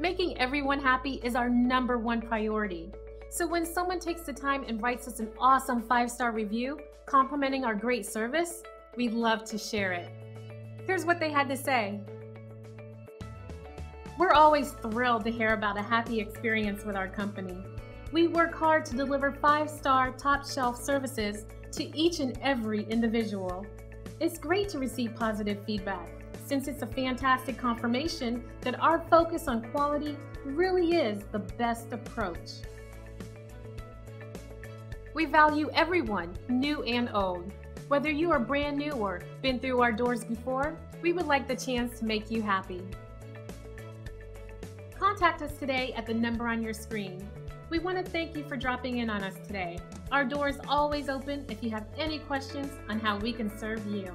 Making everyone happy is our #1 priority. So when someone takes the time and writes us an awesome 5-star review complimenting our great service, we'd love to share it. Here's what they had to say. We're always thrilled to hear about a happy experience with our company. We work hard to deliver 5-star top-shelf services to each and every individual. It's great to receive positive feedback, since it's a fantastic confirmation that our focus on quality really is the best approach. We value everyone, new and old. Whether you are brand new or been through our doors before, we would like the chance to make you happy. Contact us today at the number on your screen. We want to thank you for dropping in on us today. Our door is always open if you have any questions on how we can serve you.